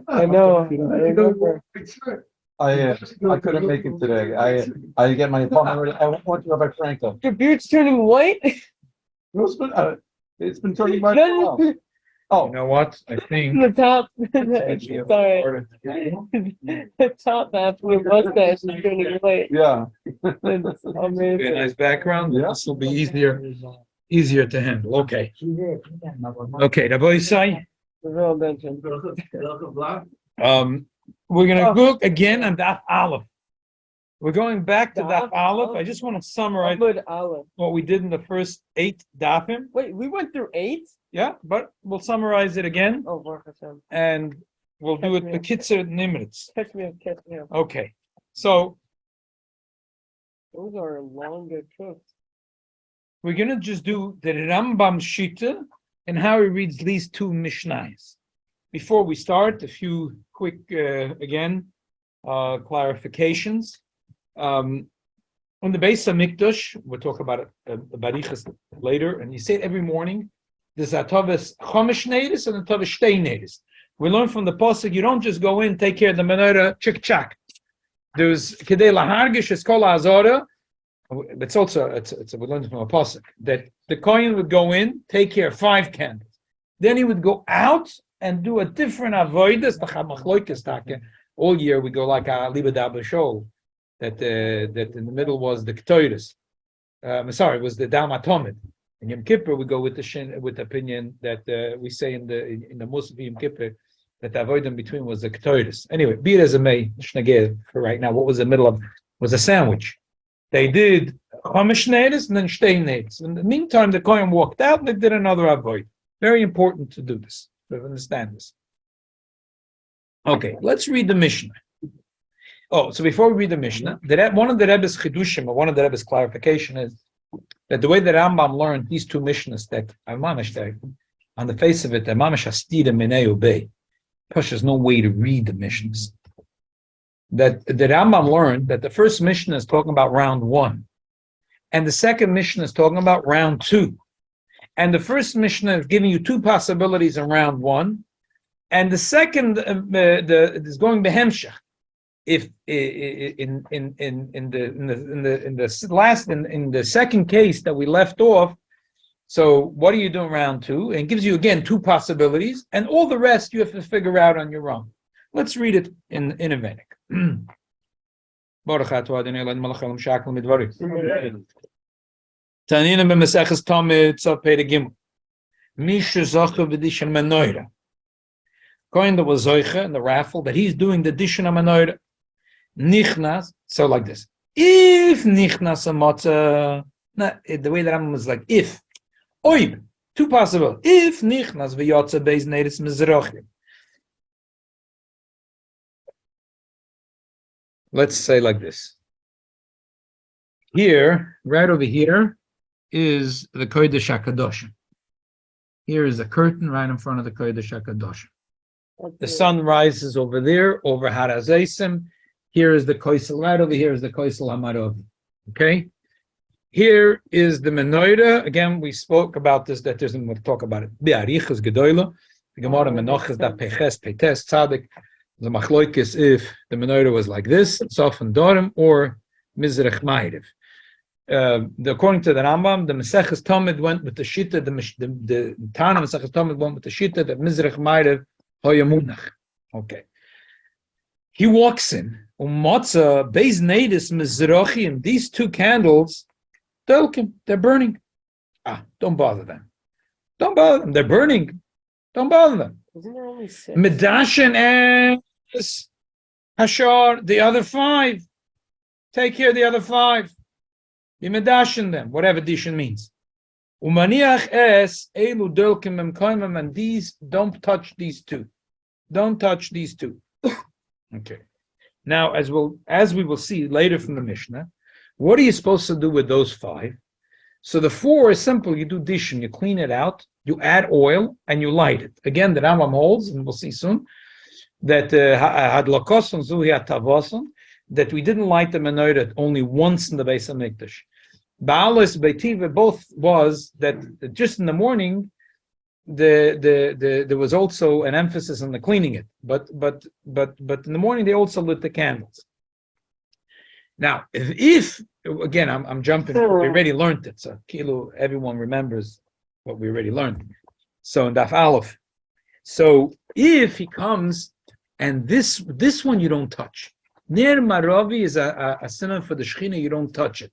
I know. I remember. I couldn't make it today. I get my appointment ready. I want to go by Franco. Your beard's turning white. It's been turning white. No, Oh, You know what? I think the top. it's Sorry. The top half of your mustache is turning white. yeah. It's a amazing. nice background. Yeah. This will be easier to handle. Okay. Okay, Rabbi Isai. Well mentioned. We're gonna go again on Daf Aleph. We're going back to Daf Daf Aleph. I Aleph? just want to summarize Amud Aleph. what we did in the first 8 Dafim. Wait, we went through 8? Yeah, but we'll summarize it again Oh, Baruch Hashem. and we'll do it the Kitzer Nimitz. Catch me up, catch me up. Okay. So Those are longer trips. we're gonna just do the Rambam Shita and how he reads these 2 Mishnayos. Before we start, a few quick clarifications. On the base of Mikdash, we'll talk about it Barichas later, and you say it every morning. There's a Tavis Chomish Nedis and a Tavis Shtei Nedis. We learn from the Pasuk, you don't just go in, take care of the menorah, chick-chack. There's Kedei Lahargish Eskola Azora. It's also, we learned from a Pasuk, that the Kohen would go in, take care of 5 candles. Then he would go out and do a different avodas, the Chamachloikes Take. All year we go like a Libeda B'Shol, that in the middle was the Ktoiris. Sorry, it was the Dalmatomid. In Yom Kippur we go with the opinion that we say in the Musaf Yom Kippur that the avoid in between was the Ktoiris. Anyway, be it as it may, Shnagir for right now, what was the middle of was a sandwich. They did Chomish Nedis and then Shtei Nedis. In the meantime, the Kohen walked out and they did another avoid. Very important to do this, to understand this. Okay, let's read the Mishnah. Oh, so before we read the Mishnah, one of the Rebbe's chidushim, or one of the Rebbe's clarification is that the way that Rambam learned these 2 Mishnahs that are mamish there, on the face of it, they're mamish astira minei ubei. There's no way to read the Mishnahs. That the Rambam learned that the first Mishnah is talking about round 1, and the second Mishnah is talking about round 2. And the first Mishnah is giving you 2 possibilities in round 1, and the second is going behemshach. If in the second case that we left off, so what are you doing round 2? And it gives you again 2 possibilities, and all the rest you have to figure out on your own. Let's read it in a Vedic. Tanina b'Maseches Tamid Tzav Perek Gimel. Misha Zocha v'Dishan Menorah. Kohen that was Zoicha in the raffle that he's doing the Dishan Menorah. Nichnas, so like this. If Nichnas a Matzah, the way that I'm was like if. Oib, 2 possible. If Nichnas v'Yotza Beis Nedis Mizrachim. Let's say like this. Here, right over here, is the Kodesh HaKadosh. Here is a curtain right in front of the Kodesh HaKadosh. The sun rises over there, over Har HaZeisim. Here is the Koisel, right over here is the Koisel Hamarov. Okay? Here is the Menorah. Again, we spoke about this, that isn't going to talk about it. Be'arichas Gedoyla. The Gemara Menachas, that Peches, Petes, Tzadik. The Machloikis, if the Menorah was like this, Sof and Dorim, or Mizrach Ma'ariv. According to the Rambam, the Maseches Tamid went with the Shita, the Tana Maseches Tamid went with the Shita that Mizrach Ma'ariv Hoyamunach. Okay. He walks in, Umatza, Beis Nedis Mizrachim, these 2 candles, they're burning. Don't bother them. Don't bother them. They're burning. Don't bother them. Isn't there only 6? Medashin and Hashar, the other 5. Take care of the other 5. Be medashin them, whatever dishin means. Umaniach es elu dolkim emkoimem, and these, don't touch these 2. Don't touch these 2. Okay. Now, as we will see later from the Mishnah, what are you supposed to do with those 5? So the 4 is simple. You do dishin, you clean it out, you add oil, and you light it. Again, the Rambam holds, and we'll see soon, that hadlakoson zuhi atavoson, that we didn't light the menorah only once in the Beis HaMikdash. Baalis Beitiva both was that just in the morning, there was also an emphasis on the cleaning it, but in the morning they also lit the candles. Now, if again, I'm jumping. We already learned it, so Kilo, everyone remembers what we already learned. So in Daf Aleph, so if he comes and this one you don't touch. Ner Maravi is a synonym for the Shechina. You don't touch it.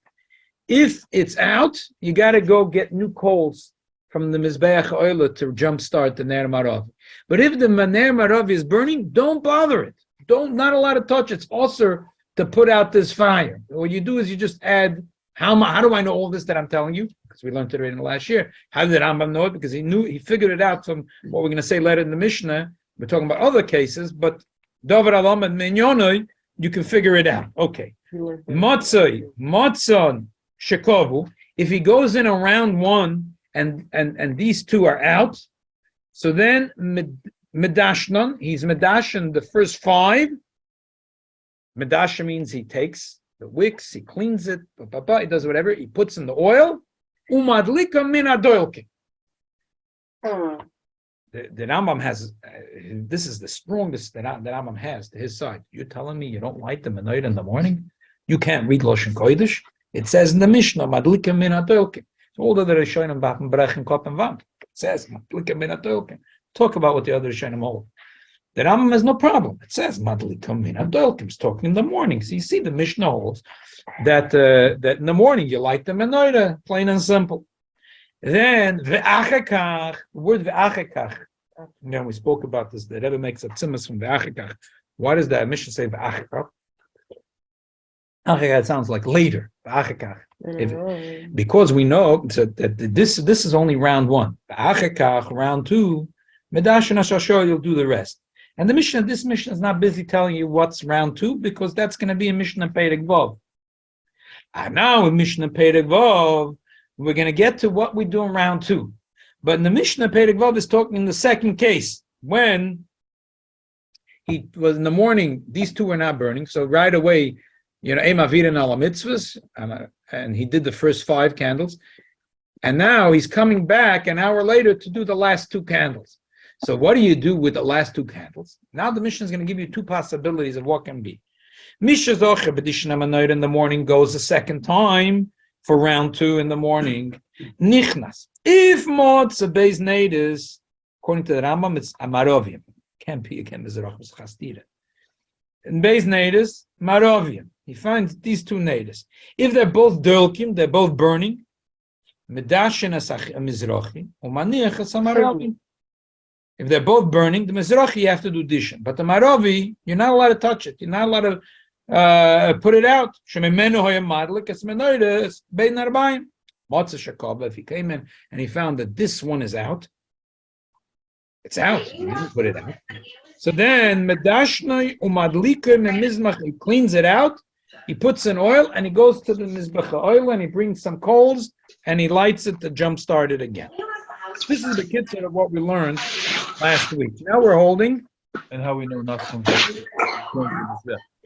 If it's out, you got to go get new coals from the Mizbeach Oila to jumpstart the Ner Maravi. But if the Ner Maravi is burning, don't bother it. Not allowed to touch it. It's also to put out this fire. What you do is you just add, how do I know all this that I'm telling you? Because we learned it already in the last year. How did Rambam know it? Because he figured it out from what we're going to say later in the Mishnah. We're talking about other cases, but Davar Alam and Minyonoy, you can figure it out. Okay. Matzon, Shekovu, if he goes in around one and these two are out, so then Medashnon, he's Medashan the first five. Medasha means he takes the wicks, he cleans it, he does whatever, he puts in the oil. Umadlika min adoilkin. The Rambam has, this is the strongest that Rambam has to his side. You're telling me you don't light the menorah in the morning? You can't read Loshen Kodesh? It says in the Mishnah, Madlika min adoilkin. So all the other Rishonim Bachim Brechen Kop and Vamp. It says Madlika min adoilkin. Talk about what the other Rishonim hold. The Rambam has no problem. It says Madlika min adoilkin. It's talking in the morning. So you see the Mishnah holds that in the morning you light the menorah, plain and simple. Then ve'achekach, the word ve'achekach. We spoke about this. The Rebbe makes a tzimus from ve'achekach. Why does the Mishnah say ve'achekach? Achekach sounds like later. Ve'achekach. Because we know that this is only round one. Ve'achekach, round two. Medash and Ashashor, you'll do the rest. And this Mishnah is not busy telling you what's round two because that's going to be a Mishnah Perek Vav. And now in Mishnah Perek Vav, we're going to get to what we do in round two. But in the Mishnah, Perek Vav is talking in the second case, when he was in the morning, these two were not burning. So right away, Eim Avirin ala mitzvahs, and he did the first 5 candles. And now he's coming back an hour later to do the last 2 candles. So what do you do with the last 2 candles? Now the Mishnah is going to give you 2 possibilities of what can be. Misha Zocher B'dishna Menorah in the morning goes a second time, for round 2 in the morning. Nichnas. If Motza Beis Nedis, according to the Rambam, it's Amarovium. Can't be again Mizrachos Chastira. In Beis Nedis, Marovium. He finds these 2 Nedis. If they're both Dulkim, they're both burning. Medashin Asach Mizrachi, Umaniach as Amarovium. If they're both burning, the Mizrachi you have to do dishin. But the Marovi, you're not allowed to touch it. You're not allowed to put it out. If he came in and he found that this one is out, it's out. He didn't put it out. So then he cleans it out. He puts in oil and he goes to the mizbech oil and he brings some coals and he lights it to jumpstart it again. This is the kitzur of what we learned last week. Now we're holding, and how we know nothing. The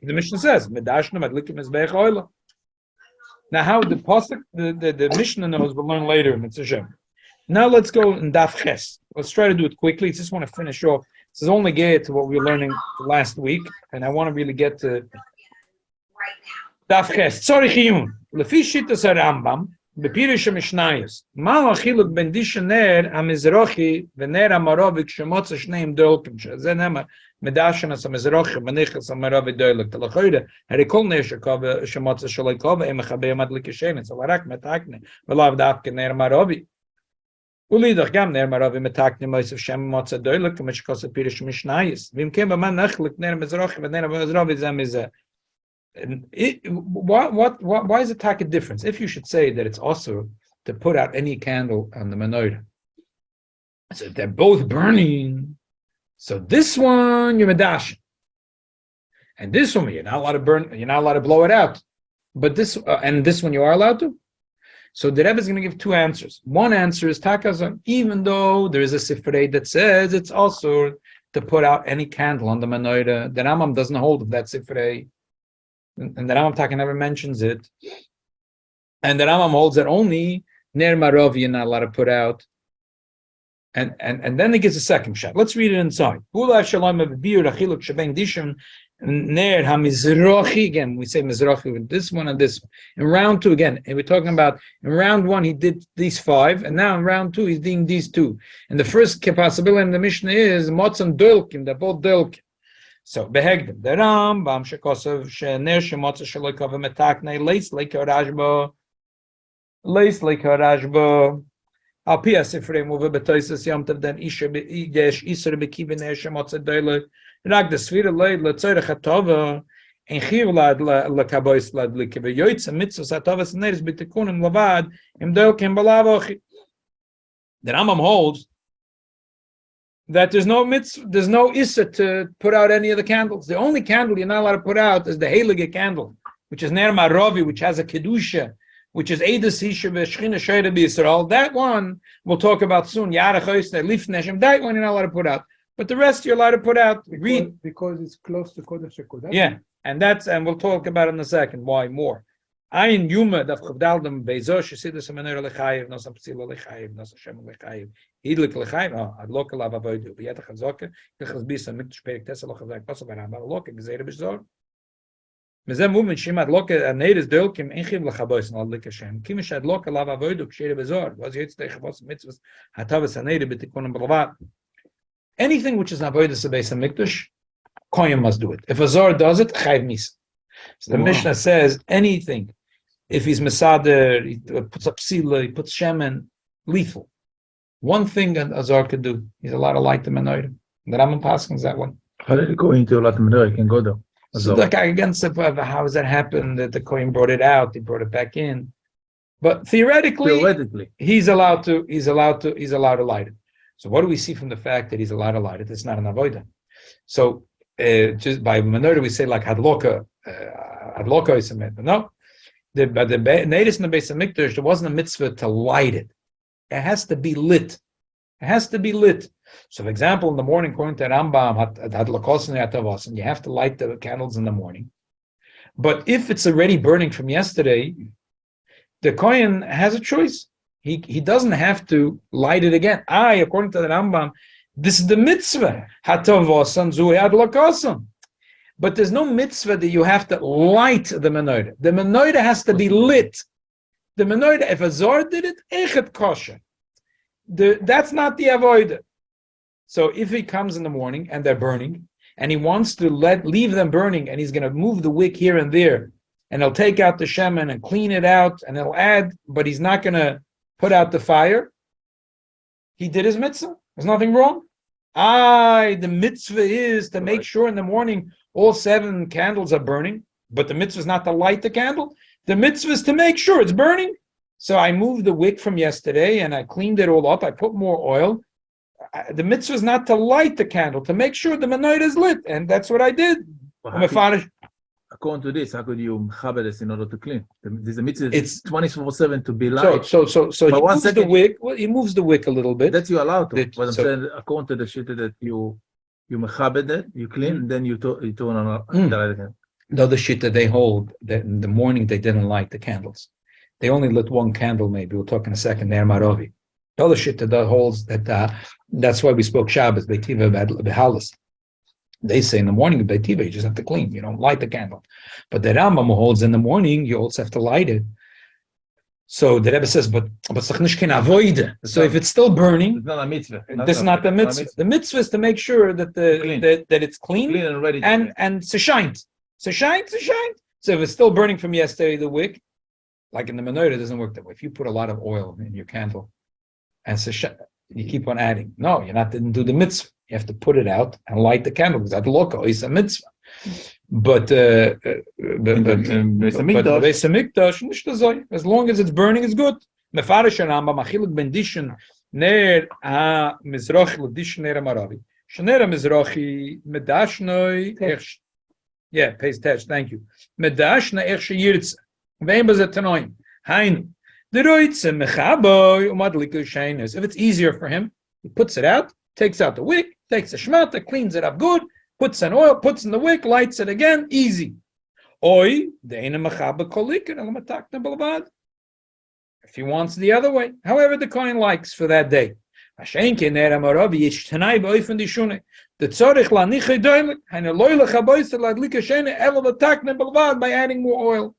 Mishnah says, "Medashna madlikim mizbeach oila." Now, how the pasuk, the Mishnah knows, we'll learn later in Mitzvah. Now let's go in Daf Ches. Let's try to do it quickly. I just want to finish off. This is only get to what we were learning last week, and I want to really get to Daf Ches. Tzorich Iyun. Lefi Shittas HaRambam, Bepirish HaMishnayos. Ma ha'chiluk ben dishen ner ha'mizrachi v'ner ha'marovi k'shemotza shneim dolkim. Ze nema medashen as ha'mizrachi v'nichas ha'marovi dolik. T'lachoyde, harikol ner shekava shemotza shaloi kova em ha'chabei madlik yishenet. So larak metakne v'lav davke ner ha'marovi. Ulidach gam ner ha'marovi metakne moisav shem motza dolik k'meshkos ha'pirish HaMishnayos. V'im kem b'man nachlik ner ha'mizrachi v'ner ha'marovi zem izeh. Why is it take a difference? If you should say that it's also to put out any candle on the menorah, so if they're both burning, so this one you're medashing, and this one you're not allowed to burn, you're not allowed to blow it out, but this and this one you are allowed to. So the Rebbe is going to give 2 answers. One answer is takazan, even though there is a sifrei that says it's also to put out any candle on the menorah. The Rambam doesn't hold of that sifrei. And the Rambam Taka never mentions it. And the Rambam holds that only Ner Marov you're not allowed to put out. And then it gives a second shot. Let's read it inside. Again, we say Mizrachi with this one and this one. In round two, again, and we're talking about in round one, he did these 5, and now in round two, he's doing these 2. And the first possibility in the Mishnah is Motzam Dolkim, they're both Dolkim. So, Behegdim, the Rambam, Shekosov, Shener Shemotza Shalokov, Metakne, Leis Lekarajbo, Al Pia Sifrei Move Betoises Yomtav, then Isha Igesh, Isra Bekibin Shemotza Doyle, Rag the Svira Leid, Letzere Chatova, and Chivlad Lakabois Ladlik, Yoitz, and Mitzvah Satovas, and Neris Bitikunim Lavad, Im Dolkim Balavochi. The Rambam holds that there's no mitzvah, there's no issa to put out any of the candles. The only candle you're not allowed to put out is the heilige candle, which is Ner Maravi, which has a kedusha, which is Eidas Hisha V'Shchina Shoyre B'Yisrael. That one we'll talk about soon. Yarech Oisne Lifneshem. That one you're not allowed to put out, but the rest you're allowed to put out. Read because it's close to Kodesh HaKodesh. Yeah, and we'll talk about it in a second. Why more? Ayin Yuma Daf Chavdaldam Bezosh Yisidus HaMenorah Lechayev Nosam Psila Lechayev Nosam Shem Lechayev Idlik Lechayev Adlok Alav Avodu B'Yetach Hazoke Kechaz Bisa Mikdash Perik Tesa Lochav Zak Pasov Aramba Lok Gezere B'Zor Mezem Movement Shima Adlok Anedes Dolkim Enchiv Lechabois Adlik Hashem Kimish Adlok Alav Avodu K'Shere B'Zor Was Yitz Techavos Mitzvahs Hatavas Anede B'Tikunim B'Lavat. Anything which is Avodas Beis HaMikdash, Kohen must do it. If a Zor does it, Chayiv Misa. So the Mishnah says anything. If he's Mesader, he puts up Psila, he puts Shemen, lethal. One thing an Azar could do, he's allowed to light the menorah. The Rambam Paschal is that one. How did it go into light the menorah? You can go there. So the guy against how does that happen? That the Kohen brought it out, he brought it back in. But theoretically, he's allowed to light it. So what do we see from the fact that he's allowed to light it? It's not an avodah. So just by menorah we say like hadloka is a mitzvah. No. But the Neidus in the Beis HaMikdash, there wasn't a mitzvah to light it. It has to be lit. It has to be lit. So, for example, in the morning, according to Rambam, you have to light the candles in the morning. But if it's already burning from yesterday, the Kohen has a choice. He doesn't have to light it again. According to the Rambam, this is the mitzvah. But there's no mitzvah that you have to light the menorah. The menorah has to be lit. The menorah, if a Zor did it, echet kosher. That's not the avodah. So if he comes in the morning and they're burning, and he wants to leave them burning, and he's going to move the wick here and there, and he'll take out the shemen and clean it out, and he'll add, but he's not going to put out the fire, he did his mitzvah. There's nothing wrong. The mitzvah is to make sure in the morning all 7 candles are burning, but the mitzvah is not to light the candle. The mitzvah is to make sure it's burning. So I moved the wick from yesterday and I cleaned it all up. I put more oil. The mitzvah is not to light the candle, to make sure the menorah is lit. And that's what I did. According to this, how could you chabed this in order to clean? There's a mitzvah. It's 24/7 to be light. So he moves the wick a little bit. That you allowed to. But I'm saying, according to the shita that you mechabed it, you clean, and then you turn on the light again. The other shita they hold that in the morning they didn't light the candles. They only lit one candle. Maybe we'll talk in a second. Ner Marovi. The other shita that holds that that's why we spoke Shabbos Beitiva Behalas. They say in the morning of Beitiva you just have to clean. You don't light the candle. But the Rambam holds in the morning you also have to light it. So the Rebbe says, but Sachnish can avoid it. So if it's still burning, it's not a mitzvah. This is not the mitzvah. The mitzvah is to make sure that that it's clean and ready and it's shine. So shine. So if it's still burning from yesterday, the wick, like in the menorah, it doesn't work that way. If you put a lot of oil in your candle and you keep on adding, no, didn't do the mitzvah. You have to put it out and light the candle because that local is a mitzvah. But Beis HaMikdash, nicht so. As long as it's burning, it's good. Mefarish Rambam Achiluk ben Dishin ner ha-mizrachi l'dishin ner ha-maravi. Shner ha-mizrachi medashnoi ech. Yeah, pays test. Thank you. Medashna ech sheyirtze. Vein bazet tanoim. Hainu. Deroitze mechaboy umadliku sheines. If it's easier for him, he puts it out, takes out the wick, takes the shmata, cleans it up good, puts in oil, puts in the wick, lights it again, easy. If he wants the other way, however the Kohen likes for that day. Ashenke ner HaMenorah yishtanai b'oifen dishune. The tzorich la nichei doilik, and a loyla chaboyse la dlika shene evel v'takne belvad by adding more oil.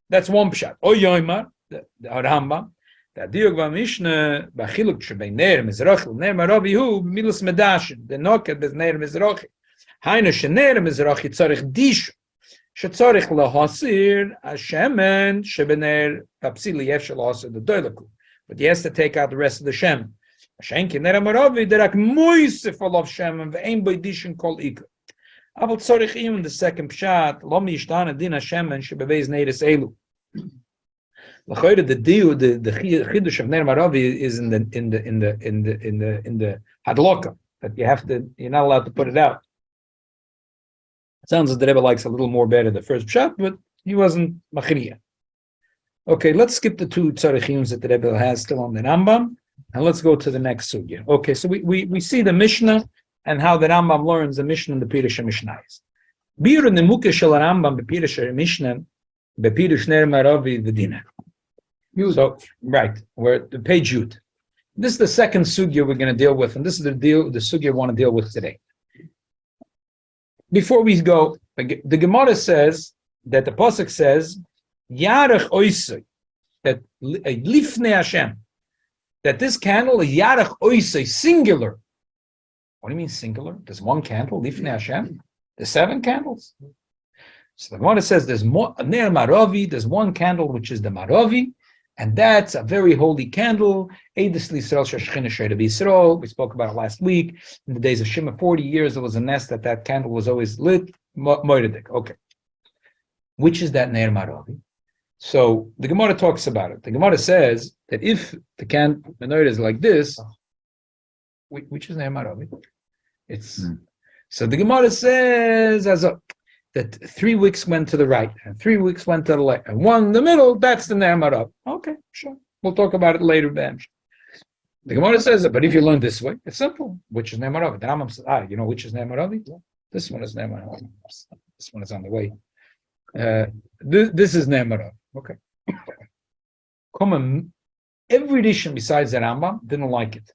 That's one pshat. O yoimar, the Rambam, the diog v'mishne b'chiluk shebei ner mizrachi ner HaMenorah hu b'milas medashin, the noket bez ner mizrachi. Hainu shener mizrachi tzorich dishu. שצורך להסיר השמן שבנר הפסילי אפשר להסיר the doilaku. But he has to take out the rest of the shem. השנקי נר HaMenorah דרק מויסף עליו שמן ואין בו דישן כל עיקר. אבל צורך even the second pshat לא מישתנה דין השמן שבבייז נרס אלו. לכאורה the chidush of ner HaMenorah is in the hadloka, that you're not allowed to put it out. Sounds as the Rebbe likes a little more better the first pshat, but he wasn't machriya. Okay, let's skip the two tzarichim that the Rebbe has still on the Rambam, and let's go to the next sugya. Okay, so we see the Mishnah and how the Rambam learns the Mishnah and the Pirush Mishnayis. Bir nemuke shel Rambam bepirush Mishnah bepirush ner HaMenorah v'dina. So right, we're at the page Yud. This is the second sugya we're going to deal with, and this is the sugya I want to deal with today. Before we go, the Gemara says that the pasuk says Yarech Oisei, that Lifnei Hashem, that this candle is Yarech Oisei, singular. What do you mean singular? There's one candle, Lifnei Hashem. There's 7 candles. So the Gemara says there's more Ner HaMenorah, there's one candle which is the Maravi, and that's a very holy candle. Eidus L'Yisrael Shashchina She'er B'Yisrael. We spoke about it last week. In the days of Shema, 40 years, there was a nest that candle was always lit. Moededik. Okay. Which is that Ner HaMenorah? So the Gemara talks about it. The Gemara says that if the menorah is like this, which is Ner HaMenorah? It's so the Gemara says that 3 weeks went to the right and 3 weeks went to the left and one in the middle. That's the Ner HaMenorah. Okay, sure. We'll talk about it later, Ben. The Gemara says that, but if you learn this way, it's simple. Which is Ner HaMenorah? The Rambam says, you know which is Ner HaMenorah? This one is Ner HaMenorah. This one is on the way. This is Ner HaMenorah. Okay. Every Rishon besides the Rambam didn't like it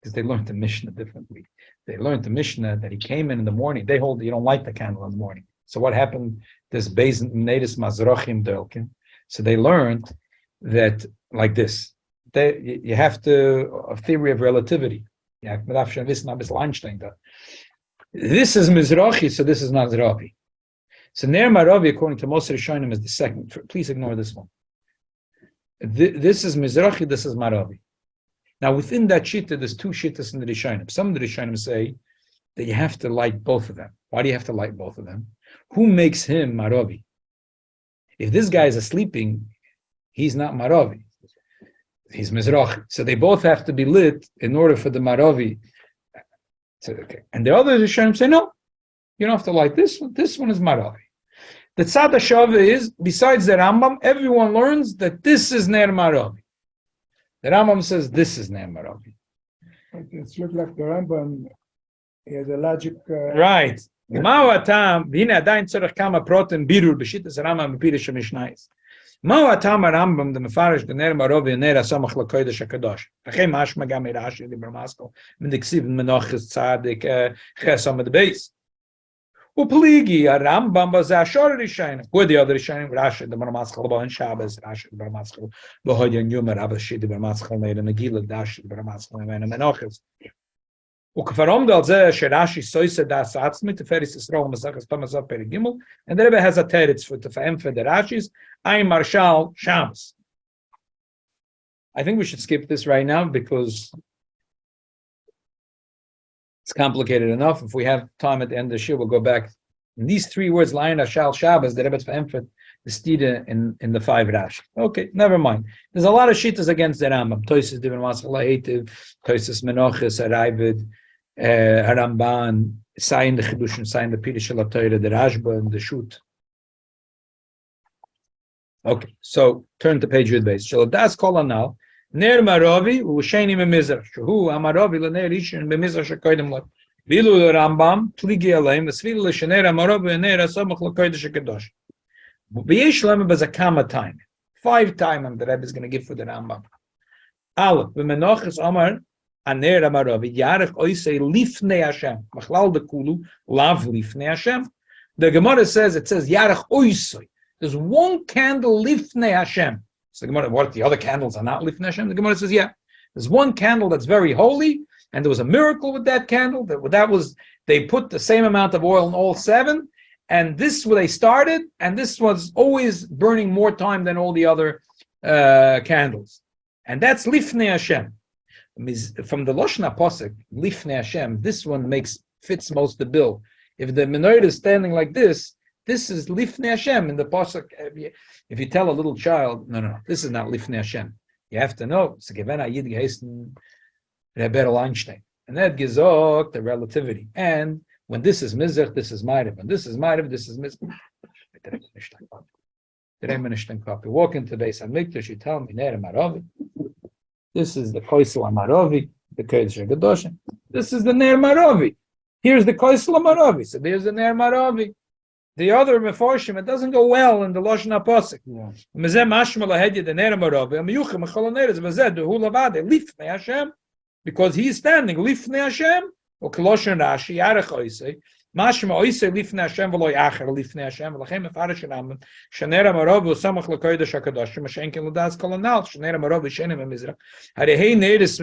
because they learned the Mishnah differently. They learned the Mishnah that he came in the morning. They hold you don't light the candle in the morning. So what happened? This Beis Nedis Mazrochim Delkin. So they learned that like this. You have to a theory of relativity. This is Mizrachi, so this is not Zravi. So Ner HaMenorah, according to most Rishonim, is the second. Please ignore this one. This is Mizrachi, this is Maravi. Now within that shita, there's 2 shittas in the Rishonim. Some of the Rishonim say that you have to light both of them. Why do you have to light both of them? Who makes him Maravi? If this guy is sleeping, he's not Maravi. He's Mizrachi. So they both have to be lit in order for the Maravi. Okay. And the other Rishonim say, no, you don't have to light this one. This one is Maravi. The Tzad HaShavah is, besides the Rambam, everyone learns that this is Ner HaMenorah. The Rambam says this is Ner HaMenorah. It looks like the Rambam, he has a logic. Right. Ma'u hatam, v'hine adayin tzorech kama protem birur b'shittas Rambam b'pirush Mishnayis. Ma'u hatam Rambam the mefarish the Ner HaMenorah Ner HaSamach l'kodesh HaKadosh. V'chei mashma gam Rashi Diber Maskal min diksiv menachas tzadik ches amad beis. Upeligi a Rambam was a shor Rishonim. Who are the other Rishonim? Rashi the Bar Maskal b'on Shabbos, Rashi the Bar Maskal b'hoyan Yomer Rashi the Bar Maskal neir Megillah Dashi the Bar Maskal neir Menachas. Ukvarom dal ze sherashi soise das atzmit teferis Yisrael masachas pamazav perigimel, and the Rebbe has a teretz for the Rashis. Ein Marshal Shabbos. I think we should skip this right now because it's complicated enough. If we have time at the end of the shiur, we'll go back. In these 3 words, Lion Ashal Shabbos, the Rebbe's Emfet, the Stida in the 5 Rashi. Okay, never mind. There's a lot of shittas against the Rambam. Toises Divin Maskal Haitiv, Toises Menachos, Arayvid, Haramban, Sayin the Chidushim, Sayin the Pirush HaTorah, the Rashba, and the Shut. Okay, so turn to page Yud Beis. Shall das kol now? Ner HaMenorah u'sheni memizrach. Shehu HaMenorah l'ner rishon b'mizrach shekoydem lo. Vilu l'Rambam pligi aleim v'svilu l'shener HaMenorah v'ner hasamach l'kodesh hakadosh. V'yesh lema b'zakama time. 5 times the Rebbe is going to give for the Rambam. Aleph v'menachas Amar Aner Amaravi, Yarech Oisei Lifnei Hashem. Machlal de Kulu, Lav Lifnei Hashem. The Gemara says, Yarech Oisei. There's one candle Lifnei Hashem. So the Gemara, what, the other candles are not Lifnei Hashem? The Gemara says, yeah. There's one candle that's very holy, and there was a miracle with that candle. That was, they put the same amount of oil in all 7, and this where they started, and this was always burning more time than all the other candles. And that's Lifnei Hashem. From the Lashon HaPosek, Lifnei Hashem, this one fits most the bill. If the menorah is standing like this is Lifnei Hashem in the Posek. If you tell a little child, no, this is not Lifnei Hashem. You have to know, it's a Gewen Ayid geheißen Rebbe Einstein. And that gives out the relativity. And when this is Mizrach, this is Ma'ariv. When this is Ma'ariv, this is Mizrach. You walk into the Beis HaMikdash, you tell me, Ner Maravi. This is the Koisel Amaravi, the Kodesh HaGadoshim. This is the Ner Maravi. Here's the Koisel Amaravi. So there's the Ner Maravi. The other Meforshim, it doesn't go well in the Lashon HaPosek. Because he is standing Lifnei Hashem, or Koloshen Rashi, Yarech Oisei, Mashma Oisei Lifnei Hashem, v'lo Yacher Lifnei Hashem, v'lachem Mefarish Ramban, Shanei Amarav v'samach l'kodesh HaKadoshim, Mashenkin l'das kolonal, Shanei Amarav v'shenim v'mizrach. Harei neiris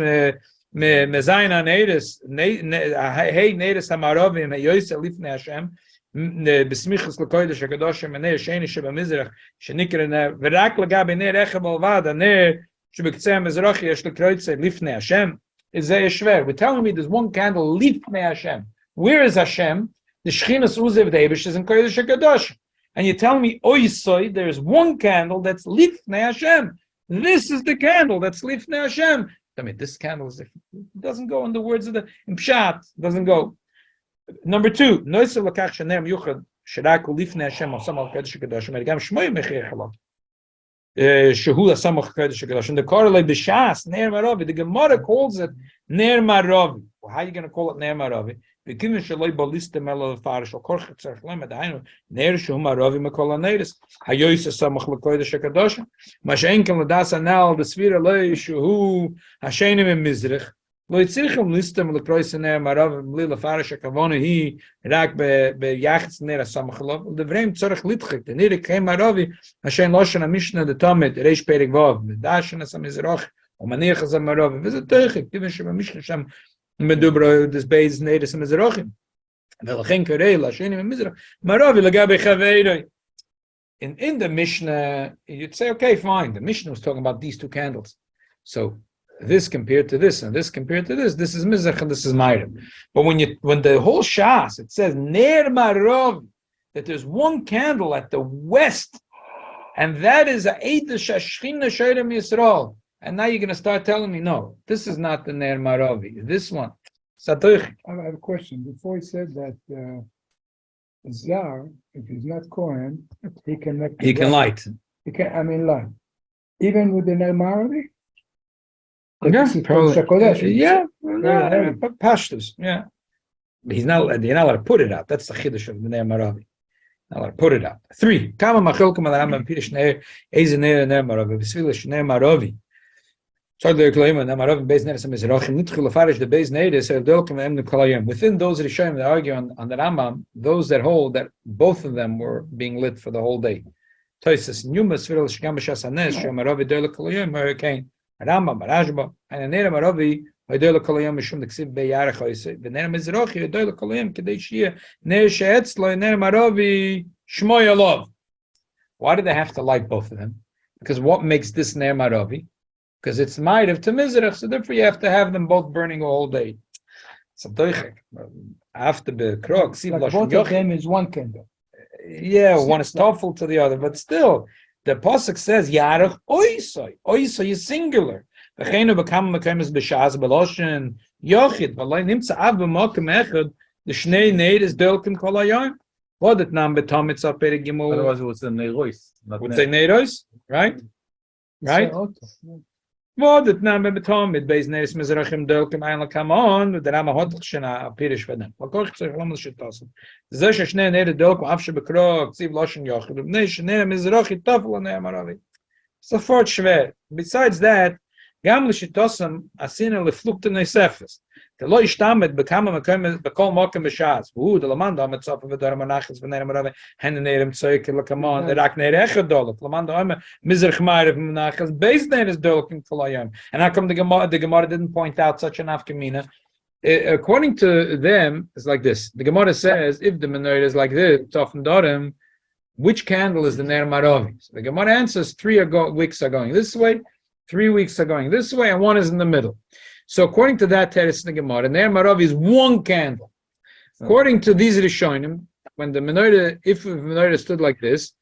mezayin ha-neiris, hei neiris hamaravim, hei Oisei Lifnei Hashem, בסמיכוס לקודש הקדוש הנר שני שבמזרח שנקרא נר ורק לגבי נר אחד בלבד הנר שבקצה המזרח יש לקרויצה לפני השם is a shver. We're telling me there's one candle lifnei Hashem. Where is Hashem? The Shchinas Uzev Deibish is in Kodesh HaKadosh. And you tell me, Oisoi, there's one candle that's lifnei Hashem. This is the candle that's lifnei Hashem. I mean, this candle is different. It doesn't go in the words of the in Pshat. It doesn't go. Number 2, Noisev Lakach Shanem Yuchad Shiraku lifnei Hashem of Samach Kodesh HaKadosh. Merigam Shmoy Mechir Chalot. Shehula Samach Kodesh HaKadosh. And the Korelei B'Shas Ner Maravi. The Gemara calls it Ner Maravi. Well, how are you going to call it Ner Maravi? Beginnen Shaloi Balista Melo Farish or Korchet Tzarchlem Adainu Ner Shehu Maravi Mekola Neris Hayoyse Samach LaKodesh HaKadosh Mashenken Ladas Anal the Sfira Loi Shehu Hashenim Mizrich Lo Yitzirchem Listem LaKroise Ner Maravi Mlila Farish HaKavona Hi Rak Beyachitz Ner Samach Lov the Vrem Tzorach Litchik the Ner Kei Maravi Hashem Loshan HaMishnah the Tomit Reish Perik Vav Dashan Asam Mizrach Omaniach Asam Maravi Visit Teichik Given Shem HaMishnah Shem Medubra this base needed some Mizrachim. Velachin Karei Lashinim Mizrach Maravi Lagabe Chaveiroi. In the Mishnah, you'd say, okay, fine. The Mishnah was talking about these 2 candles. So this compared to this and this compared to this is Mizrach and this is Ma'ariv. But when the whole Shas it says Ner Maravi, that there's one candle at the west, and that is a Eidush Shechina Shoyrem Yisrael. And now you're going to start telling me, no, this is not the Ner Maravi. This one. Satoich. I have a question. Before he said that Zar, if he's not Kohen, he can make. He can light. He can, light. Even with the Ner Maravi? Yeah, probably. Yeah, Yeah. pashtus. Yeah. But you're not allowed to put it out. That's the chiddush of the Ner Maravi. Not allowed to put it out. 3. Kama machelkum al Rambam pirish ner eze ner Maravi v'svilish Ner Maravi. Within those Rishonim that argue on the Rambam, those that hold that both of them were being lit for the whole day. Rambam, Rashba, and Ner Maravi, Hoydel Kolayim Mishum Diksiv Beyarech Hoysei, the Ner Mizrachi, Hoydel Kolayim, Kadeshia, Ner Sheetzlo, Ner Maravi, Shmoy Alov. Why do they have to light both of them? Because what makes this Ner Maravi? Because it's Ma'ariv to Mizrach, so therefore you have to have them both burning all day. So after the krog, see both of them is one candle. Yeah, one is thoughtful to the other, but still, the pasuk says Yarech Oisoi. Oisoi is singular. V'cheinu b'kam mekaymes b'shaz b'loshen yochid. V'loi nimtza av b'mokem echad the shnei neid is delkim kol hayom. What it nam b'tomitz al perik gimel. Otherwise, it would say Neirois. Would say Neirois, right? Right. What it nam b'tomit beis neis mizrachim delkim ayin lakam on. The Rama hotach shena pirish v'nem. L'koch tzorich lam l'shitosim. Zeh shnei neid delkim avshe b'krog tziv loshen yochid. V'nei shnei mizrachi tafel Ner Maravi. So far, shver. Besides that, Gam l'shitosam asina leflukta neisefes. The lo ishtamet bekama bekol mokem b'shas. Who the laman damet sofa v'dar manachas v'neir marave henenerim tzoyke l'kamon erak neirechad dolok. Laman damet mizrach ma'ariv manachas beis neir is doloking kolayim. And how come the Gemara didn't point out such an afkamina? According to them, it's like this. The Gemara says if the menorah is like this, tofen dorim, which candle is the Ner Maravi? So the Gemara answers 3 weeks are going this way, 3 weeks are going this way, and 1 is in the middle. So according to that teretz in the Gemara, Ner Maravi is 1 candle. According to these Rishonim, when the menorah, if the menorah stood like this,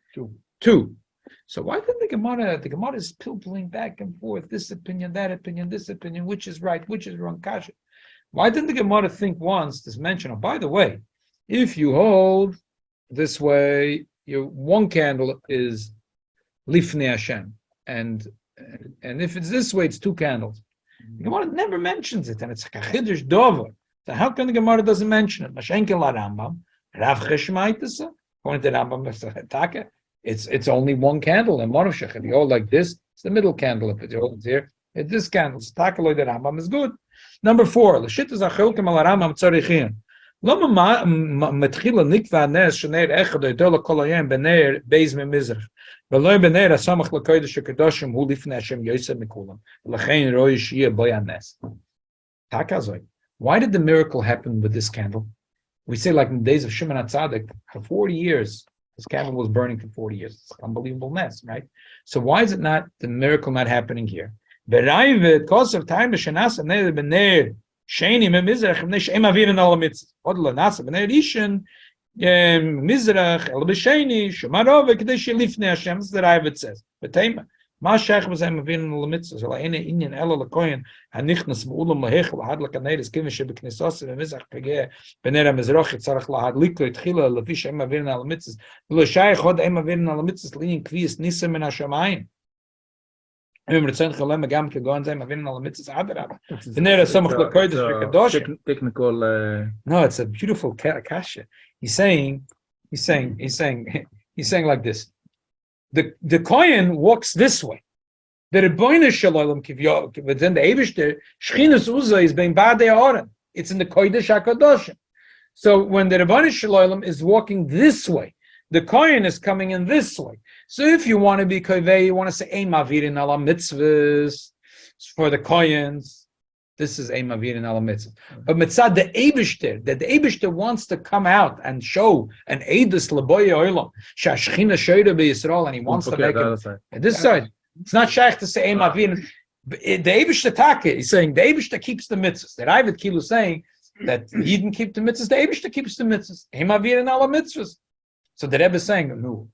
2. So why didn't the Gemara is pilpling back and forth, this opinion, that opinion, this opinion, which is right, which is wrong, kasha. Why didn't the Gemara think once to mention, oh, by the way, if you hold this way, your 1 candle is Lifnei Hashem, and if it's this way, it's 2 candles. The Gemara never mentions it, and it's like a chiddush dover. So how come the Gemara doesn't mention it? Mashenkel Rambam, Rav Cheshmaitasa, according to Rambam, it's only 1 candle, and one of Shechet, you hold like this, it's the middle candle. If it holds here, it's this candle. Takaloi the Rambam is good. Number 4, L'shittas achilkim al Rambam tzarichin. Lama matchila nikva nes shneir echad oidol kolayim b'neir beis memizrach. V'loy b'neir asamach l'kodesh hakadoshim hu lifnei Hashem yosef mikulam. L'chein roi shiyah boya nes. Takazoi. Why did the miracle happen with this candle? We say like in the days of Shimon HaTzadik, for 40 years, this candle was burning for 40 years. It's an unbelievable mess, right? So why is it not the miracle not happening here? Berayvet kosev time b'shenas b'neir b'neir Sheni memizrach b'nei she'em avirin al mitzvah. Od l'nasa b'nei rishon mizrach el b'sheni shemarov k'dei she'lifnei Hashem. This is the Ravid says. B'teima ma sheich b'zeh avirin al mitzvah. So la'ene inyan ela l'koyin hanichnas b'ulam lahech lahad l'kaneris kivin she'b'knisos b'mizrach pegeh b'nei ha-mizrach tzarech lahad liklo itchila lefi she'em avirin al mitzvah. V'lo sheich od em avirin al mitzvah liyin kviyas nisa min ha-shamayim. Technical technical no, it's a beautiful kasha. He's saying like this. The Kohen walks this way. The Rebbeinu Shalom Kivyo, but then the Eibishter Shchinas Uza is being Badei Oren. It's in the Kodesh HaKadoshim. So when the Rebbeinu Shalom is walking this way, the Kohen is coming in this way. So if you want to be Kovei, you want to say Ein Mavirin Ala Mitzvahs for the Koyens. This is Ein Mavirin Ala Mitzvahs. But Mitzad the Eibishter, that the Eibishter wants to come out and show an Eidus Leboye Olam, Shashchina Shoyda Be Yisrael, and he wants to make it at this side. It's not shaykh to say Ein Mavirin. The Eibishter Take is saying the Eibishter keeps the mitzvahs. The Ravid Kilu is saying that he didn't keep the mitzvahs. The Eibishter keeps the mitzvahs. Ein Mavirin Ala Mitzvahs. So the Rebbe is saying, no,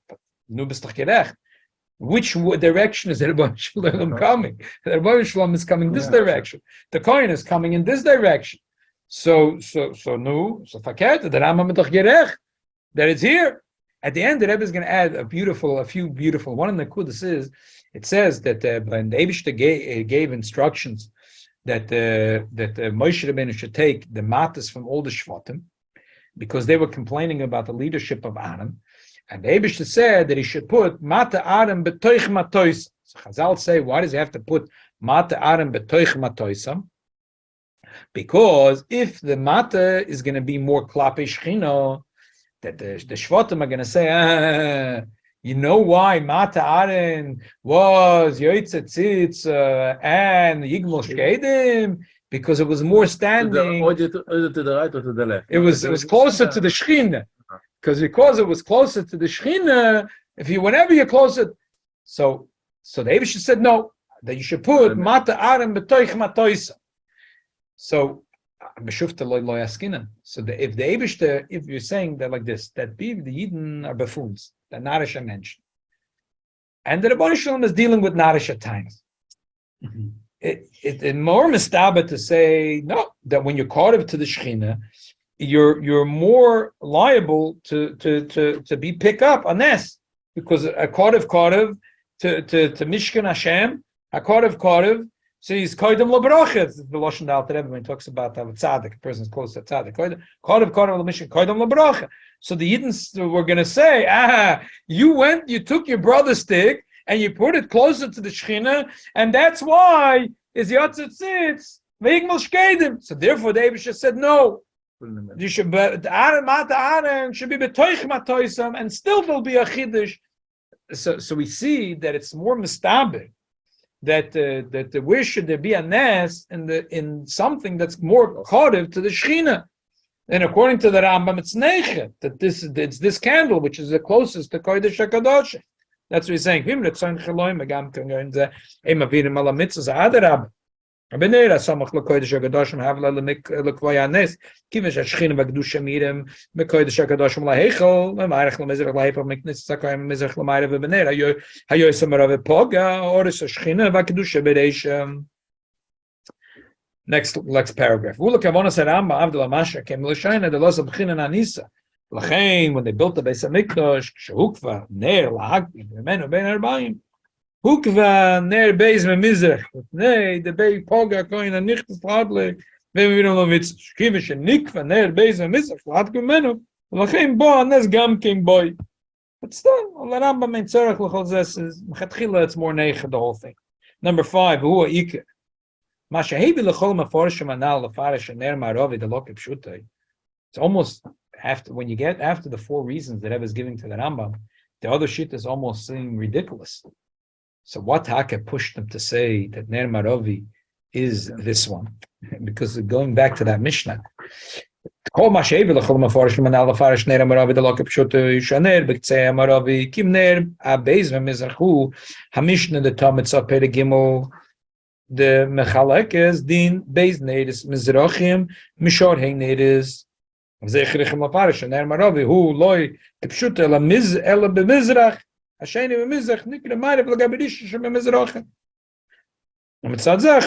which direction is the Rebbeinu Shalom coming? The Rebbeinu Shalom is coming this direction. The Kohen is coming in this direction. So fakert, the Rambam doch gerech, that it's here. At the end, the Rebbe is going to add a few beautiful. One of the Kudas is, it says that when the Eibishter gave instructions that Moshe Rabbeinu should take the matas from all the Shvatim, because they were complaining about the leadership of Aaron, and the Eibishter said that he should put Mata Aaron betoich matois. So Chazal say, why does he have to put Mata Aaron betoich matoisam? Because if the Mata is going to be more klape shchino, that the Shvatim are going to say, you know why Mata Aaron was Yoitze Tzitz and Yigmol Shkedim? Because it was more standing. To the right or to the left? It was closer to the Shechina. Because it was closer to the Shechina, whenever you're closer. So the Eibishter said no, that you should put Mata Aaron betoich matoisa. So Beshufta lo yaskinan. So if the Eibishter, if you're saying that like this, that the Yidden are buffoons, that Narisha mentioned, and the Rebbeinu Shalom is dealing with Narisha times. Mm-hmm. It's more mistaba to say no, that when you're caught to the Shechina, you're more liable to be pick up on this, because a Kodev to Mishkan Hashem, a Kodev says Kodev LaBracha. The Lashon Dal Rebbe when he talks about tzaddik, a person's close to tzaddik. Kodev LaMishkan, Kodev LaBracha. So the Yidden were going to say, you took your brother's stick and you put it closer to the Shechina, and that's why is Yotzitzitz, Veigmal Shkedim. So therefore, the Abisha said no. You should be Aaron should be betoich matoisam, and still there'll be a chiddush. So we see that it's more mistabed that where should there be a nes in something that's more chodev to the Shechina. And according to the Rambam, it's nechet that it's this candle which is the closest to Kodesh HaKadosh. That's what he's saying. HaMenorah samach lekodesh hakadoshim havla lekvayanes kivesh hashchina v'kedusha mirem mekodesh hakadoshim lahechel memarech lemezrach lahepah miknis tzakayim mezrach lemayre v'HaMenorah hayoyes amarav poga oris hashchina v'kedusha b'reishem. Next paragraph. Ula kavonas Ramba Avdul Masha came l'shayna the loss of b'chinan anisa. L'chein when they built the Beis Hamikdash shehukva ner lahagbi v'menu bein arbaim. Hukva ner beis memizrach. Nay, the bei poga koin and nichtes ladle. Wenn wir noch mit kimische nikva ner beis memizrach lad gemenu. L'chein bo anes gam king boy. But still, the Rambam main tzarech l'chol zes is mechatchila it's more neicha the whole thing. Number 5, hu ha'ikeh. It's almost after when you get after the 4 reasons that Rebbe is giving to the Rambam, the other shit is almost seeming ridiculous. So what Haka pushed them to say that Ner Maravi is this one? Because going back to that Mishnah, the Mechalekes din Beis Nedes Mizrachim Mishor Hein Nedes Zeichrichem Laparish Ner Maravi Hu Loi Kipshut Ela Miz Ela B'Mizrach Hasheni B'Mizrach Nikra Ma'arif L'Gabirish Shem B'Mizrachim Mitzad Zeh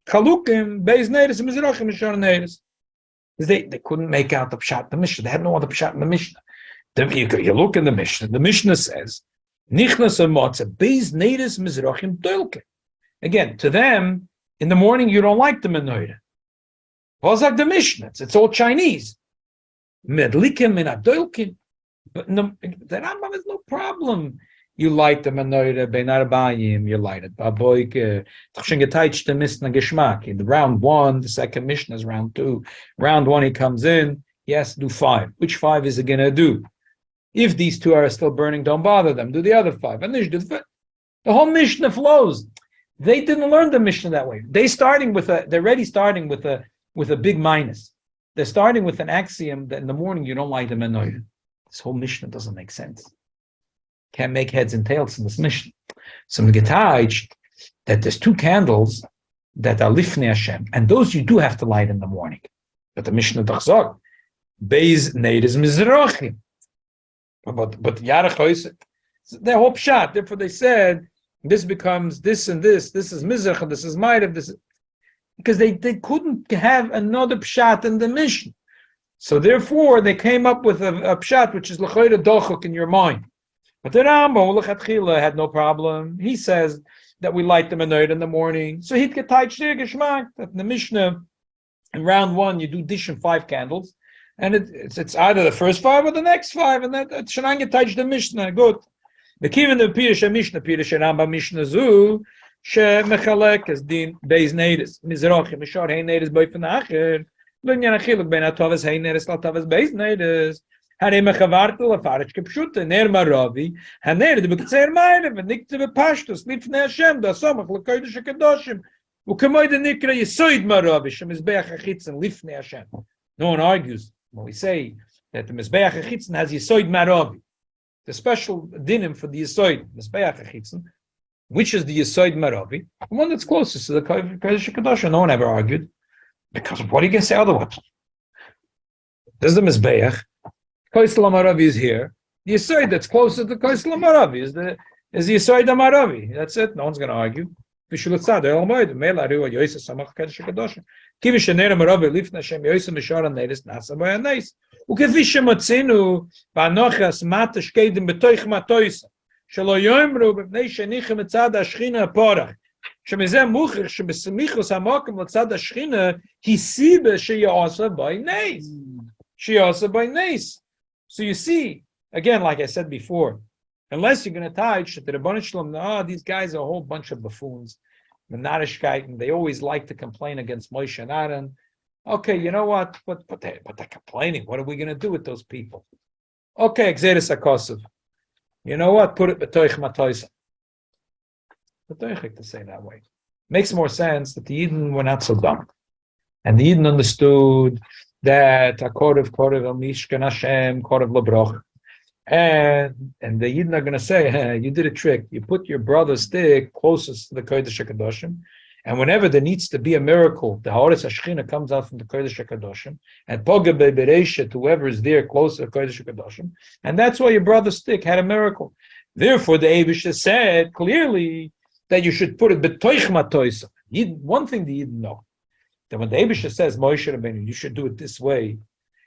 Chalukim Beis Nedes Mizrachim Mishor Nedes. They couldn't make out the pshat in the Mishnah. They had no other pshat in the Mishnah. You look in the Mishnah. The Mishnah says Nichnas Amotza Beis Nedes Mizrachim Doilke. Again, to them, in the morning, you don't like the menorah. What's like the Mishnah? It's all Chinese. Medlikim in Adolkin. But the Rambam has no problem. You light the menorah, Ben Arbayim, you light it. Baboike, Tachshingetaych, the Mishnah Geschmack. In the round 1, the second Mishnah is round 2. Round 1, he comes in, yes, do 5. Which 5 is he going to do? If these 2 are still burning, don't bother them. Do the other 5. And the whole Mishnah flows. They didn't learn the Mishnah that way. They're already starting with a big minus. They're starting with an axiom that in the morning you don't light the menorah. This whole Mishnah doesn't make sense. Can't make heads and tails in this Mishnah. So we get that there's 2 candles that are lifnei Hashem, and those you do have to light in the morning. But the Mishnah dochzog Beis Nedes Mizrachim. But Yarach their whole pshat. Therefore they said this becomes this and this. This is Mizrach and this is Ma'ariv. This is because they couldn't have another pshat in the Mishnah. So therefore they came up with a pshat which is l'chayra dochuk in your mind. But the Rambam l'chatchila had no problem. He says that we light the menorah in the morning. So he'd get tight shtir geschmack that in the Mishnah in round 1 you do dishim 5 candles, and it's either the first 5 or the next 5, and that Shanang get tight the Mishnah good. The Kivan the Pirush Mishnah Rambam Mishnah Zu she Mechalek as din Beis Nedes Mizrachim Mishor Hein Nedes Boy Fanacher Lunyan Achiluk Ben Atavas Hein Nedes Latavas Beis Nedes Hare Mechavartel Afarich Kipshute Ner Maravi Haner de Bekitzer Ma'ariv and Nikte Bepashtus Lifnei Hashem Da Samach LeKodesh HaKadoshim Ukemoy de Nikra Yesoid Maravi Shem Mizbeach HaChitzen Lifnei Hashem. No one argues when we say that the Mizbeach HaChitzen has Yesoid Maravi. The special dinim for the Yesoid, Mizbeach HaChitzen, which is the Yesoid Maravi, the one that's closest to the Kodesh HaKadosh. No one ever argued, because what are you going to say otherwise? This is the Mizbeach. Kodesh Maravi is here. The Yesoid that's closest to Kodesh Maravi is the Yesoid Maravi. That's it. No one's going to argue. וכפי שמצינו באנוכס מטה שקדים בתוך מטויסה שלא יאמרו בפני שניחם מצד השכינה הפורח שמזה מוכר שבסמיכוס המוקם לצד השכינה היא סיבה שיעשה by נס. שיעשה by נס. So you see, again, like I said before, unless you're going to touch the Rebbeinu Shalom, these guys are a whole bunch of buffoons. and they always like to complain against Moshe and Aaron. Okay, you know what? But they're complaining. What are we going to do with those people? Okay, Xeris Akosov. You know what? Put it betoich matoisa. Betoich to say that way. Makes more sense that the Yidden were not so dumb. And the Yidden understood that a Korev al Mishkan Hashem, Korev Labroch. And the Yidden are going to say, hey, you did a trick. You put your brother's stick closest to the Kodesh HaKadoshim. And whenever there needs to be a miracle, the Haaretz HaShechina comes out from the Kodesh HaKadoshim, and Poga Bebereshet, whoever is there close to the Kodesh HaKadoshim, and that's why your brother's stick had a miracle. Therefore, the Eivisha said clearly that you should put it betoich matoisa. One thing the Yidden know, that when the Eivisha says, Moshe Rabbeinu, you should do it this way,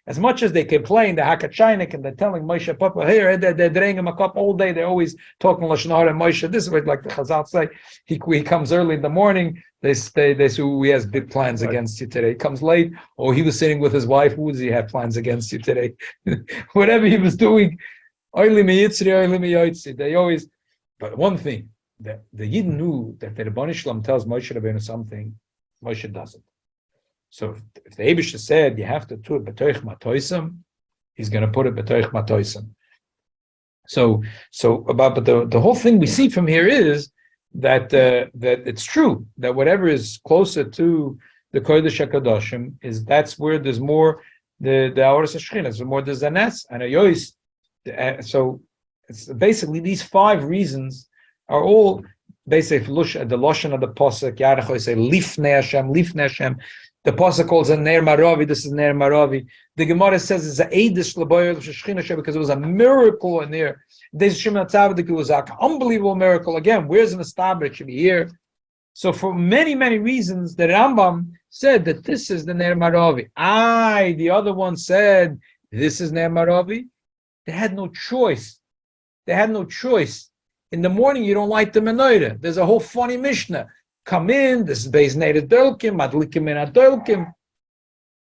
as much as they complain, the Hakachainik, and they're telling Moshe, Papa, here, they're draining him a cup all day, they're always talking Lashon Hara and Moshe, this way, like the Chazal say, he comes early in the morning, they say, he has big plans against you today. He comes late, or he was sitting with his wife, who does he have plans against you today? Whatever he was doing, they always, but one thing, the Yidden knew that the Rebbeinu Shalom tells Moshe Rabbeinu something, Moshe doesn't. So if the Eivisha said you have to do it betoich matoisam, he's going to put it betoich matoisam. So but the whole thing we see from here is that it's true that whatever is closer to the Kodesh HaKadoshim that's where there's more the Haaretz HaShechina, there's more the Zanes and Ayois. So it's basically these 5 reasons are all basically the Lashon of the Pasuk. Yarachoi say Lifnei Hashem. The Pasuk calls it Ner Maravi. This is Ner Maravi. The Gemara says it's an Eidish L'Boyer Shechina because it was a miracle in there. It was an unbelievable miracle. Again, where's an established here? So for many, many reasons, the Rambam said that this is the Ner Maravi. The other one said this is Ner Maravi. They had no choice. In the morning, you don't light the menorah. There's a whole funny Mishnah. Come in, this is Beis Neder Dolkim, Madlikim in Adolkim.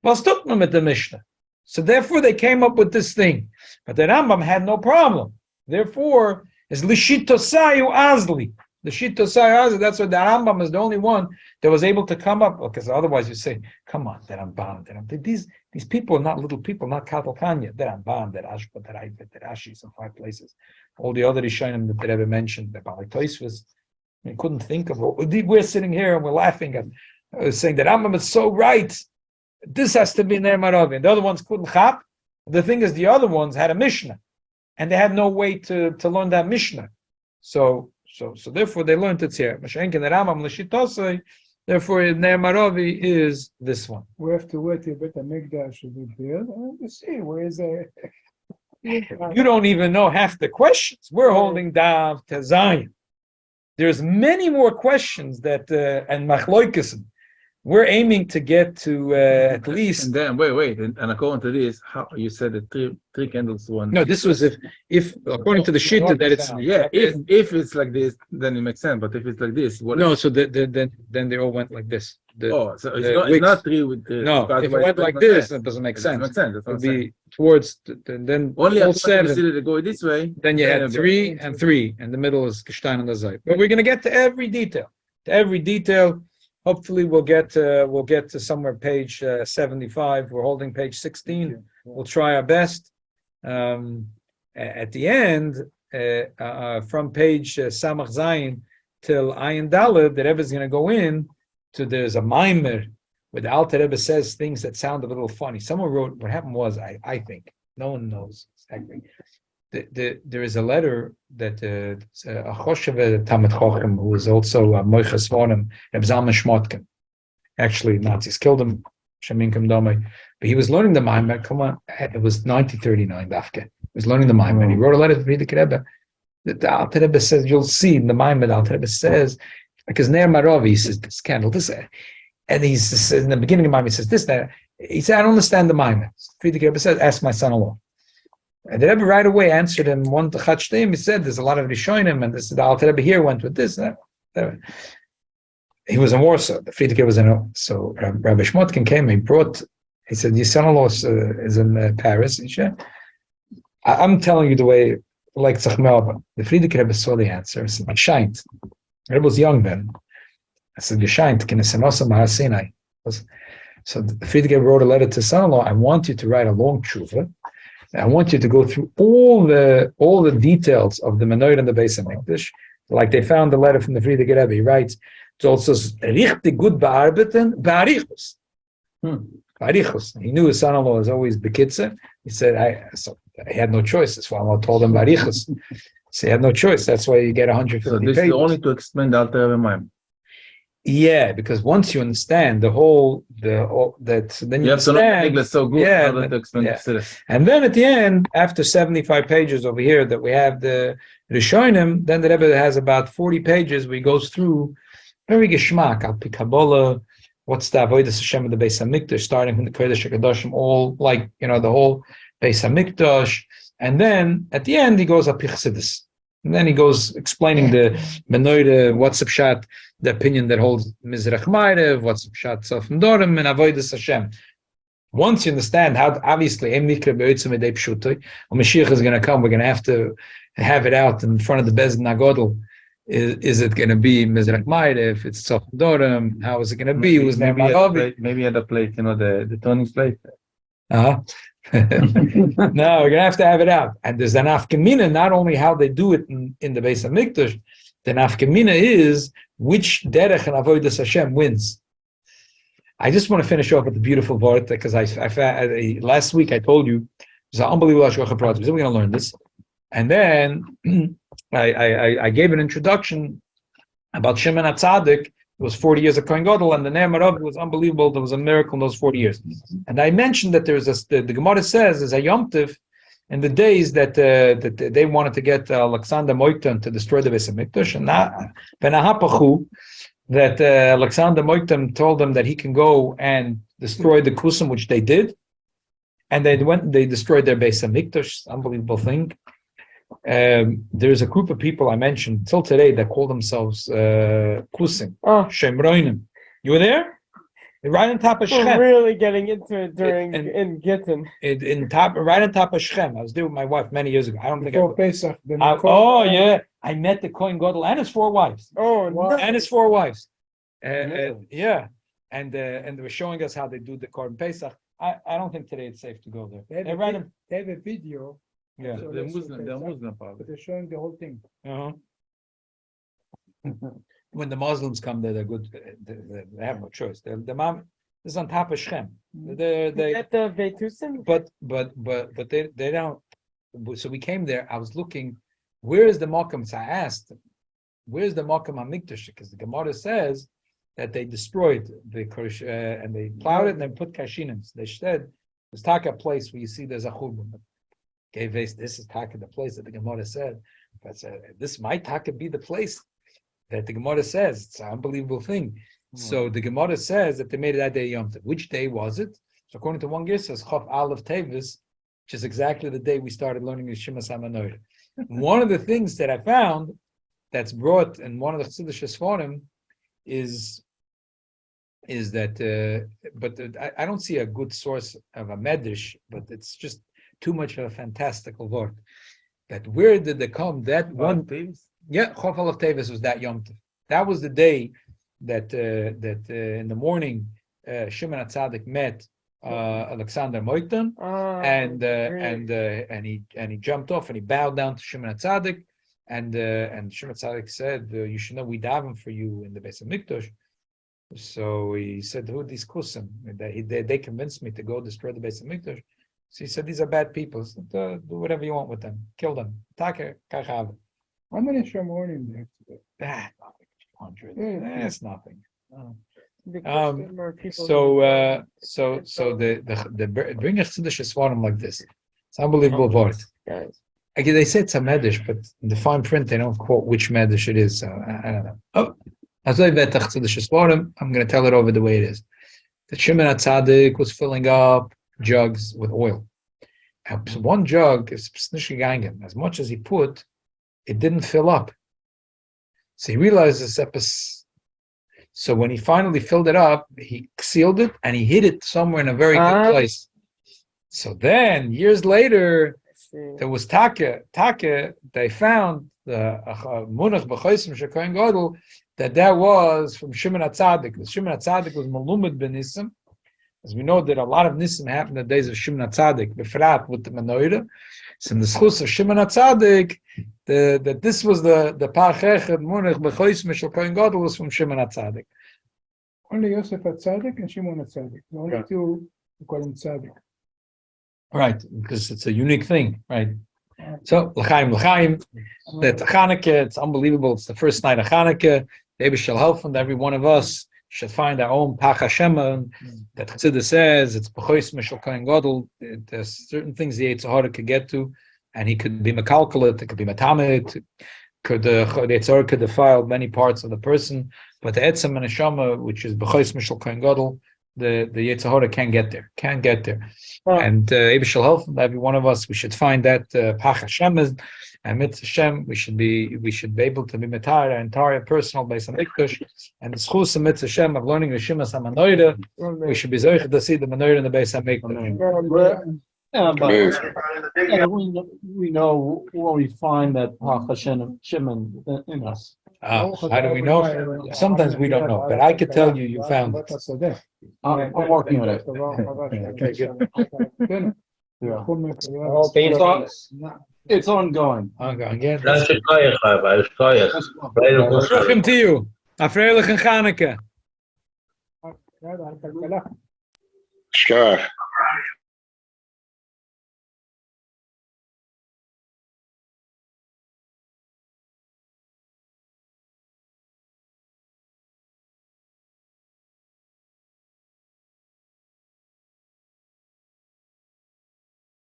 Was tut man mit the Mishnah? So therefore they came up with this thing. But the Rambam had no problem. Therefore, is Lishitosayu Azli. The Shitosayu Azli, that's why the Rambam is the only one that was able to come up, because otherwise you say, come on, they're Ramban. These people are not little people, not Katalkanya. They're Ramban, they're Ashba, they're Aibet, they're Ashis in 5 places. All the other Rishonim that the Rebbe mentioned, the Balei Tosfos, we couldn't think of it. We're sitting here and we're laughing and saying that Rambam is so right. This has to be Ner Maravi. And the other ones couldn't chap. The thing is, the other ones had a Mishnah, and they had no way to learn that Mishnah. So therefore they learned it here. Therefore, Ner Maravi is this one. We have to wait till Beit HaMikdash should be built and see where is it. You don't even know half the questions. We're holding down to Zion. There's many more questions that and machloikesim. We're aiming to get to at least. And then wait, and according to this, how you said the three candles one. No, this was if according to the shita that it's if it's like this, then it makes sense. But if it's like this, what? No, so then they all went like this. So it's not 3 with the. No, if it went like this, it doesn't make sense. It makes sense. It would be towards then only all after 7. they go this way. Then you had 3 and 3, and the middle is Gestein and Azai. But we're going to get to every detail. Hopefully, we'll get to somewhere page 75. We're holding page 16. We'll try our best. At the end, from page Samach Zayin till Ayin Daled, the Rebbe is going to go in to there's a mimer where the Alter Rebbe says things that sound a little funny. Someone wrote, what happened was, I think, no one knows exactly. There is a letter that a Choshev Talmid Chochem, who was also a Moiches Vonim, Reb Zalman Shmotkin. Actually, Nazis killed him, Sheminkim Domei. But he was learning the Maimer. Come on, it was 1939, Dafke. He was learning the Maimer. And he wrote a letter to Frierdiker Rebbe. The Alter Rebbe says, you'll see in the Maimer, the Alter Rebbe says, because Ner Maravi, he says, this candle, this, and he says, in the beginning of Maimer, he says, this, that. He said, I don't understand the Maimer. Frierdiker Rebbe says, ask my son-in-law. And the Rebbe right away answered him one Tachat. He said, "There's a lot of Rishonim, and this the Alter Rebbe here went with this." He was in Warsaw. The Frierdiker was in. So Rabbi Shmotkin came. He said, "Your son-in-law is in Paris." He said, "I'm telling you the way, like Tzachmelba." The Frierdiker Rebbe saw the answer. He said, "My shine." The Rebbe was young then. I said, Geshaint, Kinesenosam Hasinai. So the Friedrich wrote a letter to son-in-law. I want you to write a long tshuva. I want you to go through all the details of the Menorah and the Beis HaMikdash. Like they found the letter from the Friedrich Rebbe. He writes, it's also richtig good bearbeiten, bearichus. Bearichus. He knew his son-in-law was always bekitzer. He said, I had no choice. That's why I told him bearichus. So he had no choice. That's why you get 150 So this pages. is only to explain the Alter Rebbe Maim. Yeah, because once you understand then you have to know understand, English so good in order to explain yeah. Chassidus. And then at the end, after 75 pages over here that we have the Rishonim, then the Rebbe has about 40 pages where he goes through very geschmack, al pi Kabbalah, what's the Avodas Hashem of the Beis HaMikdash, starting from the Kodesh HaKadoshim, all like, the whole Beis HaMikdash. And then at the end, he goes al pi Chassidus. And then he goes explaining the Menorah, what's the pshat, the opinion that holds Mizrach Ma'ariv, what's the pshat Tzofim Dorim, and Avodas Hashem. Once you understand how, obviously, Mashiach is going to come, we're going to have it out in front of the Beis Nagodl. Is it going to be Mizrach Ma'ariv? It's Tzofim Dorim. How is it going to be? Maybe at the plate, the turning plate. No, we're gonna have to have it out. And there's an nafkamina, not only how they do it in the Beis HaMikdash, the nafkamina is which derech and avodas Hashem wins. I just want to finish off with the beautiful word because I last week I told you it's an unbelievable hashgacha pratis. We're going to learn this, and then I gave an introduction about Shimon HaTzadik. It was 40 years of Kohen Gadol, and the Ne'emarav was unbelievable. There was a miracle in those 40 years. And I mentioned that there's the Gemara says there's a Yom Tov in the days that they wanted to get Alexander Moiktan to destroy the Beis HaMikdash, and that Alexander Moiktan told them that he can go and destroy the Kusum, which they did, and they destroyed their Beis HaMikdash. Unbelievable thing. There's a group of people I mentioned till today that call themselves Kusim, Shemroinim. You were there? Right on top of Shechem. We're really getting into it in Gittin. Right on top of Shechem. I was there with my wife many years ago. I don't think Pesach. yeah. I met the Kohen Gadol and his 4 wives. Oh, no. And his 4 wives. Yeah. And they were showing us how they do the Korban Pesach. I don't think today it's safe to go there. They have a video. Yeah. So The Muslim part. but they're showing the whole thing. Uh-huh. When the Muslims come there, they're good. They have no choice. The mom is on top of Shechem. They At the Beitusim? but they don't. So we came there. I was looking. Where is the Mokum? So I asked, where's the Mokum HaMikdash? Because the Gemara says that they destroyed the Kodesh and they plowed it and then put kashinim. They said there's taka place where you see there's a churban. Okay, this is taka the place that the Gemara said. But this might taka be the place that the Gemara says. It's an unbelievable thing. So the Gemara says that they made it that day Yom Tov. Which day was it? So according to one guy, says Chof Aleph Tevis, which is exactly the day we started learning Reshimas HaMenorah. One of the things that I found that's brought in one of the Chassidish Sforim is that, I don't see a good source of a medrash, but it's just too much of a fantastical word. That where did they come? That one, yeah, Chof Aleph Tevis was that Yom Tov. That was the day that in the morning Shimon HaTzadik met Alexander Moiktan, and he jumped off and he bowed down to Shimon HaTzadik, and Shimon HaTzadik said, "You should know we daven for you in the Beis HaMikdash." So he said, "Who are these kusim?" They convinced me to go destroy the Beis HaMikdash. So he said, "These are bad people. So, do whatever you want with them. Kill them. Taka kachav." How many Shamonim there today? Nothing. 100. That's nothing. The bring Chassidish Sforim like this. It's unbelievable word. Guys. Again, they say it's a medrash, but in the fine print they don't quote which medrash it is. So I don't know. Oh, I'm going to tell it over the way it is. The Shimon HaTzadik was filling up jugs with oil. And one jug is as much as he put, it didn't fill up. So he realized this. So when he finally filled it up, he sealed it and he hid it somewhere in a very good place. So then, years later, there was Taka. They found the Munach B'Chaisim Shekohen Gadol that was from Shimon HaTzadik. The Shimon HaTzadik was Malumid ben Nisim. As we know that a lot of Nisim happened in the days of Shimon HaTzadik, Befrat with the Menorah. So in the schus of Shimon HaTzadik, that this was the Pachechet Munich B'chois Mishal Kohen Gadol was from Shimon HaTzadik. Only Yosef HaTzadik and Shimon HaTzadik. The only two we call him Tzadik. Right, because it's a unique thing, right? So, L'chaim, that Chanukah, it's unbelievable. It's the first night of Chanukah. Maybe shall help from every one of us should find our own Pach Hashem. That Chassidus says it's B'chois Mishal Kohen Gadol. There's certain things the Yetzer Hara could get to, and he could be Mekalkalit, it could be Matamit, the Yetzer Hara could defile many parts of the person, but the Etzem and Neshama, which is B'chois Mishal Kohen Gadol, the Yetzer Hara can't get there. And Maybe shall help from every one of us. We should find that Pach Hashem and Mitzvah Hashem. We should be able to be metar our entire personal base of Mikdash and the schus of Mitzvah Hashem of learning Reshimas HaMenorah. We should be zoich to see the Menorah in the base of Mikdash. Yeah, but we know when we find that Pach Hashem Shimon in us. How do we know? Sometimes we don't know, but I could tell you found it. I'm working on it. Yeah. It's ongoing. Yeah. Das ist teuer, aber es ist teuer. Welcome to you. Afreilich and Chanukah. הכלכלה. Sure.